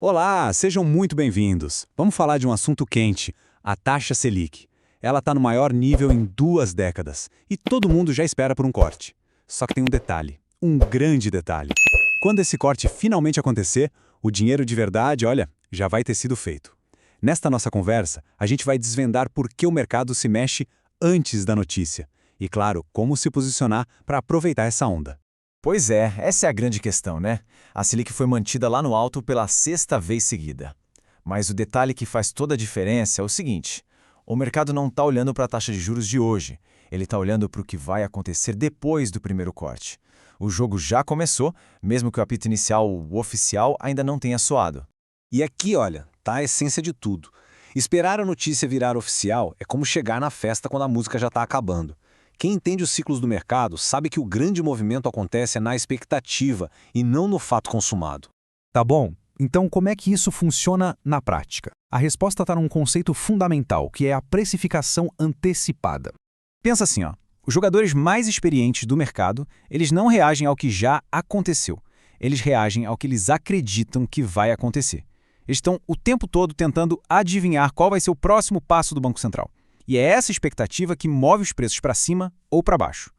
Olá, sejam muito bem-vindos. Vamos falar de um assunto quente, a taxa Selic. Ela está no maior nível em 2 décadas e todo mundo já espera por um corte. Só que tem um detalhe, um grande detalhe. Quando esse corte finalmente acontecer, o dinheiro de verdade, olha, já vai ter sido feito. Nesta nossa conversa, a gente vai desvendar por que o mercado se mexe antes da notícia e, claro, como se posicionar para aproveitar essa onda. Pois é, essa é a grande questão, né? A Selic foi mantida lá no alto pela sexta vez seguida. Mas o detalhe que faz toda a diferença é o seguinte: o mercado não está olhando para a taxa de juros de hoje, ele está olhando para o que vai acontecer depois do primeiro corte. O jogo já começou, mesmo que o apito inicial, o oficial, ainda não tenha soado. E aqui, olha, tá a essência de tudo. Esperar a notícia virar oficial é como chegar na festa quando a música já está acabando. Quem entende os ciclos do mercado sabe que o grande movimento acontece na expectativa e não no fato consumado. Tá bom, então como é que isso funciona na prática? A resposta está num conceito fundamental, que é a precificação antecipada. Pensa assim, ó, os jogadores mais experientes do mercado, eles não reagem ao que já aconteceu, eles reagem ao que eles acreditam que vai acontecer. Eles estão o tempo todo tentando adivinhar qual vai ser o próximo passo do Banco Central. E é essa expectativa que move os preços para cima ou para baixo.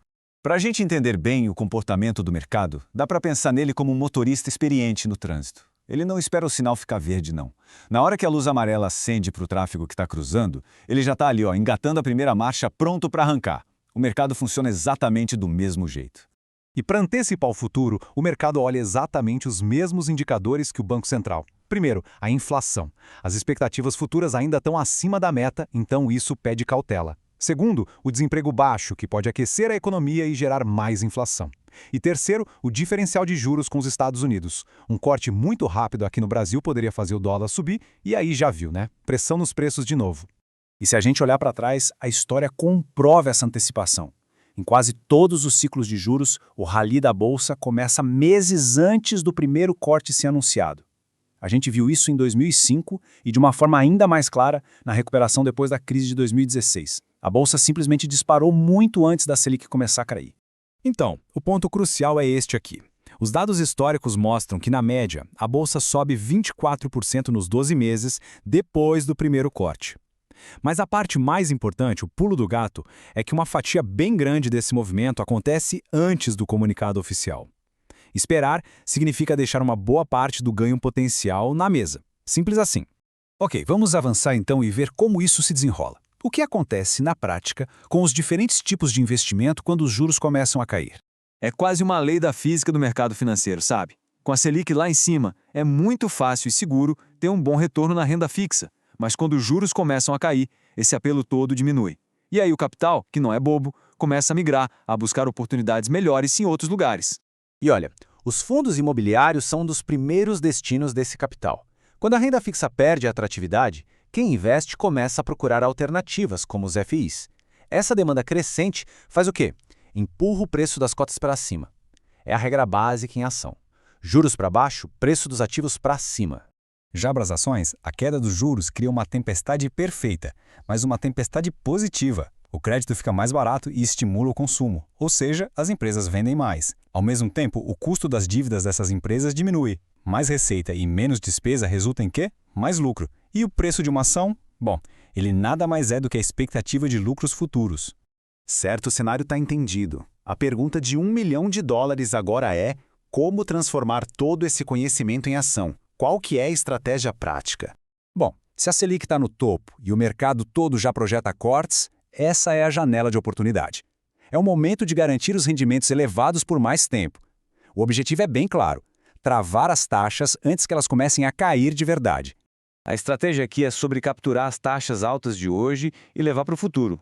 Para a gente entender bem o comportamento do mercado, dá para pensar nele como um motorista experiente no trânsito. Ele não espera o sinal ficar verde, não. Na hora que a luz amarela acende para o tráfego que está cruzando, ele já está ali, ó, engatando a primeira marcha, pronto para arrancar. O mercado funciona exatamente do mesmo jeito. E para antecipar o futuro, o mercado olha exatamente os mesmos indicadores que o Banco Central. Primeiro, a inflação. As expectativas futuras ainda estão acima da meta, então isso pede cautela. Segundo, o desemprego baixo, que pode aquecer a economia e gerar mais inflação. E terceiro, o diferencial de juros com os Estados Unidos. Um corte muito rápido aqui no Brasil poderia fazer o dólar subir, e aí já viu, né? Pressão nos preços de novo. E se a gente olhar para trás, a história comprova essa antecipação. Em quase todos os ciclos de juros, o rally da Bolsa começa meses antes do primeiro corte ser anunciado. A gente viu isso em 2005 e, de uma forma ainda mais clara, na recuperação depois da crise de 2016. A Bolsa simplesmente disparou muito antes da Selic começar a cair. Então, o ponto crucial é este aqui. Os dados históricos mostram que, na média, a Bolsa sobe 24% nos 12 meses depois do primeiro corte. Mas a parte mais importante, o pulo do gato, é que uma fatia bem grande desse movimento acontece antes do comunicado oficial. Esperar significa deixar uma boa parte do ganho potencial na mesa. Simples assim. Ok, vamos avançar então e ver como isso se desenrola. O que acontece na prática com os diferentes tipos de investimento quando os juros começam a cair? É quase uma lei da física do mercado financeiro, sabe? Com a Selic lá em cima, é muito fácil e seguro ter um bom retorno na renda fixa. Mas quando os juros começam a cair, esse apelo todo diminui. E aí o capital, que não é bobo, começa a migrar, a buscar oportunidades melhores em outros lugares. E olha, os fundos imobiliários são um dos primeiros destinos desse capital. Quando a renda fixa perde a atratividade, quem investe começa a procurar alternativas, como os FIs. Essa demanda crescente faz o quê? Empurra o preço das cotas para cima. É a regra básica em ação. Juros para baixo, preço dos ativos para cima. Já para as ações, a queda dos juros cria uma tempestade perfeita, mas uma tempestade positiva. O crédito fica mais barato e estimula o consumo, ou seja, as empresas vendem mais. Ao mesmo tempo, o custo das dívidas dessas empresas diminui. Mais receita e menos despesa resulta em quê? Mais lucro. E o preço de uma ação? Bom, ele nada mais é do que a expectativa de lucros futuros. Certo, o cenário está entendido. A pergunta de $1 milhão agora é: como transformar todo esse conhecimento em ação? Qual que é a estratégia prática? Bom, se a Selic está no topo e o mercado todo já projeta cortes, essa é a janela de oportunidade. É o momento de garantir os rendimentos elevados por mais tempo. O objetivo é bem claro: travar as taxas antes que elas comecem a cair de verdade. A estratégia aqui é sobre capturar as taxas altas de hoje e levar para o futuro.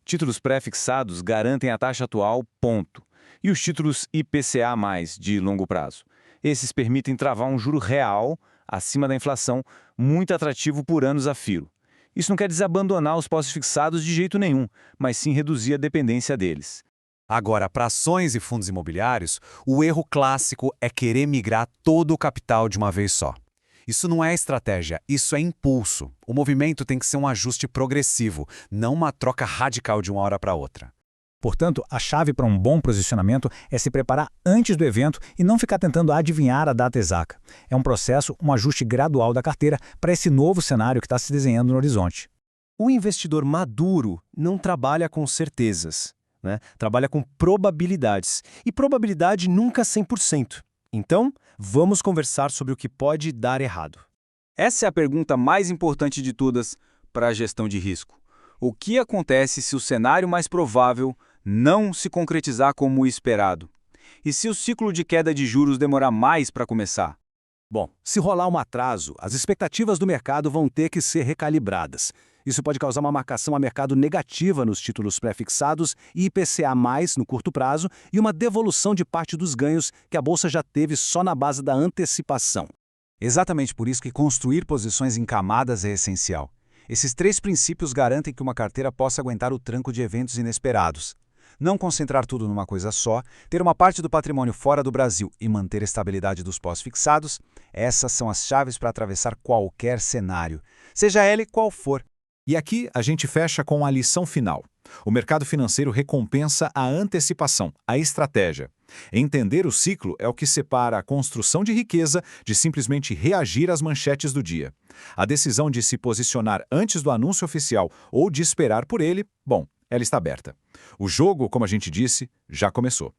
Títulos pré-fixados garantem a taxa atual, ponto. E os títulos IPCA+, de longo prazo. Esses permitem travar um juro real, acima da inflação, muito atrativo por anos a fio. Isso não quer dizer abandonar os pós-fixados de jeito nenhum, mas sim reduzir a dependência deles. Agora, para ações e fundos imobiliários, o erro clássico é querer migrar todo o capital de uma vez só. Isso não é estratégia, isso é impulso. O movimento tem que ser um ajuste progressivo, não uma troca radical de uma hora para outra. Portanto, a chave para um bom posicionamento é se preparar antes do evento e não ficar tentando adivinhar a data exata. É um processo, um ajuste gradual da carteira para esse novo cenário que está se desenhando no horizonte. O investidor maduro não trabalha com certezas, né? Trabalha com probabilidades. E probabilidade nunca 100%. Então, vamos conversar sobre o que pode dar errado. Essa é a pergunta mais importante de todas para a gestão de risco. O que acontece se o cenário mais provável não se concretizar como o esperado? E se o ciclo de queda de juros demorar mais para começar? Bom, se rolar um atraso, as expectativas do mercado vão ter que ser recalibradas. Isso pode causar uma marcação a mercado negativa nos títulos pré-fixados e IPCA+, no curto prazo, e uma devolução de parte dos ganhos que a Bolsa já teve só na base da antecipação. Exatamente por isso que construir posições em camadas é essencial. Esses 3 princípios garantem que uma carteira possa aguentar o tranco de eventos inesperados. Não concentrar tudo numa coisa só, ter uma parte do patrimônio fora do Brasil e manter a estabilidade dos pós-fixados, essas são as chaves para atravessar qualquer cenário, seja ele qual for. E aqui a gente fecha com a lição final. O mercado financeiro recompensa a antecipação, a estratégia. Entender o ciclo é o que separa a construção de riqueza de simplesmente reagir às manchetes do dia. A decisão de se posicionar antes do anúncio oficial ou de esperar por ele, bom, ela está aberta. O jogo, como a gente disse, já começou.